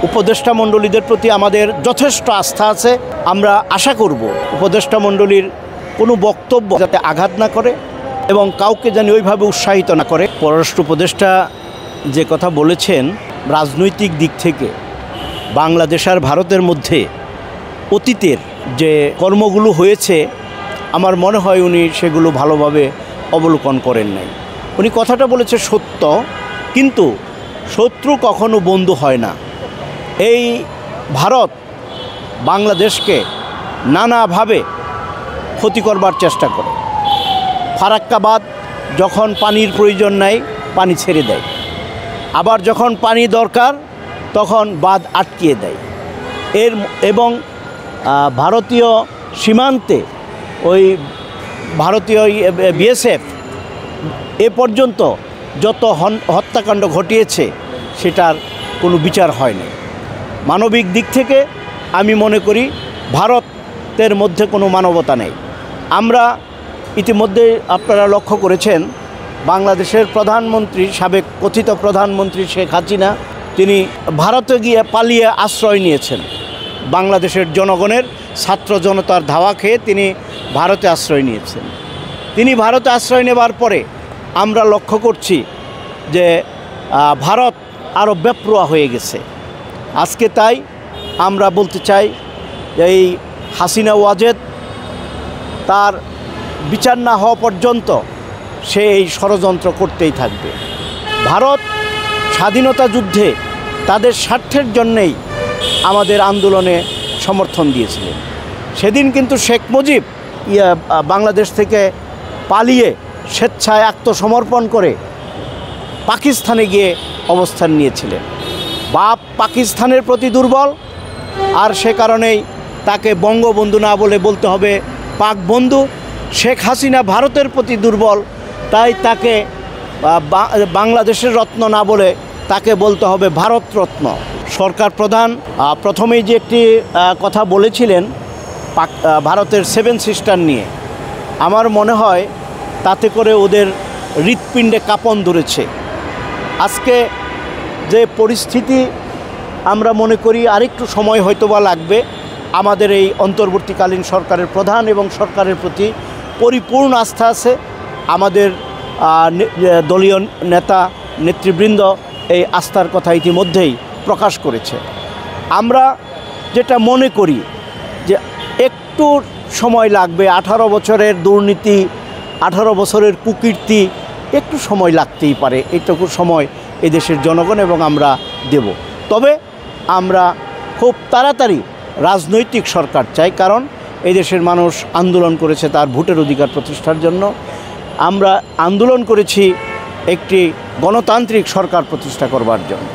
উপদেষ্টা মণ্ডলীদের প্রতি আমাদের যথেষ্ট আস্থা আছে। আমরা আশা করব উপদেষ্টা মণ্ডলীর কোনো বক্তব্য যাতে আঘাত না করে এবং কাউকে যেন ওইভাবে উৎসাহিত না করে। পররাষ্ট্র উপদেষ্টা যে কথা বলেছেন, রাজনৈতিক দিক থেকে বাংলাদেশ আর ভারতের মধ্যে অতীতের যে কর্মগুলো হয়েছে আমার মনে হয় উনি সেগুলো ভালোভাবে অবলোকন করেন নাই। উনি কথাটা বলেছে সত্য, কিন্তু শত্রু কখনো বন্ধু হয় না। এই ভারত বাংলাদেশকে নানাভাবে ক্ষতি করবার চেষ্টা করে। ফারাক্কা বাঁধ যখন পানির প্রয়োজন নাই পানি ছেড়ে দেয়, আবার যখন পানি দরকার তখন বাঁধ আটকিয়ে দেয়। এবং ভারতীয় সীমান্তে ওই ভারতীয় বিএসএফ এ পর্যন্ত যত হত্যাকাণ্ড ঘটিয়েছে সেটার কোনো বিচার হয়নি। মানবিক দিক থেকে আমি মনে করি ভারতের মধ্যে কোনো মানবতা নেই। আমরা ইতিমধ্যে আপনারা লক্ষ্য করেছেন বাংলাদেশের প্রধানমন্ত্রী, সাবেক কথিত প্রধানমন্ত্রী শেখ হাসিনা, তিনি ভারতে গিয়ে পালিয়ে আশ্রয় নিয়েছেন। বাংলাদেশের জনগণের ছাত্র জনতার ধাওয়া খেয়ে তিনি ভারতে আশ্রয় নিয়েছেন। তিনি ভারতে আশ্রয় নেবার পরে আমরা লক্ষ্য করছি যে ভারত আরও বেপরোয়া হয়ে গেছে। আজকে তাই আমরা বলতে চাই এই হাসিনা ওয়াজেদ তার বিচার না হওয়া পর্যন্ত সে এই ষড়যন্ত্র করতেই থাকবে। ভারত স্বাধীনতা যুদ্ধে তাদের স্বার্থের জন্যেই আমাদের আন্দোলনে সমর্থন দিয়েছিলেন। সেদিন কিন্তু শেখ মুজিব বাংলাদেশ থেকে পালিয়ে স্বেচ্ছায় আত্মসমর্পণ করে পাকিস্তানে গিয়ে অবস্থান নিয়েছিলেন। বাপ পাকিস্তানের প্রতি দুর্বল, আর সে কারণেই তাকে বঙ্গবন্ধু না বলে বলতে হবে পাক বন্ধু। শেখ হাসিনা ভারতের প্রতি দুর্বল, তাই তাকে বাংলাদেশের রত্ন না বলে তাকে বলতে হবে ভারত রত্ন। সরকার প্রধান প্রথমেই যে একটি কথা বলেছিলেন ভারতের 7 সিস্টার নিয়ে, আমার মনে হয় তাতে করে ওদের হৃৎপিণ্ডে কাঁপন ধরেছে। আজকে যে পরিস্থিতি, আমরা মনে করি আরেকটু সময় হয়তোবা লাগবে। আমাদের এই অন্তর্বর্তীকালীন সরকারের প্রধান এবং সরকারের প্রতি পরিপূর্ণ আস্থা আছে। আমাদের দলীয় নেতা নেতৃবৃন্দ এই আস্থার কথা ইতিমধ্যেই প্রকাশ করেছে। আমরা যেটা মনে করি যে একটু সময় লাগবে। 18 বছরের দুর্নীতি, 18 বছরের কুকীর্তি, একটু সময় লাগতেই পারে। এইটুকু সময় এদেশের জনগণ এবং আমরা দেব। তবে আমরা খুব তাড়াতাড়ি রাজনৈতিক সরকার চাই, কারণ এদেশের মানুষ আন্দোলন করেছে তার ভোটের অধিকার প্রতিষ্ঠার জন্য। আমরা আন্দোলন করেছি একটি গণতান্ত্রিক সরকার প্রতিষ্ঠা করবার জন্য।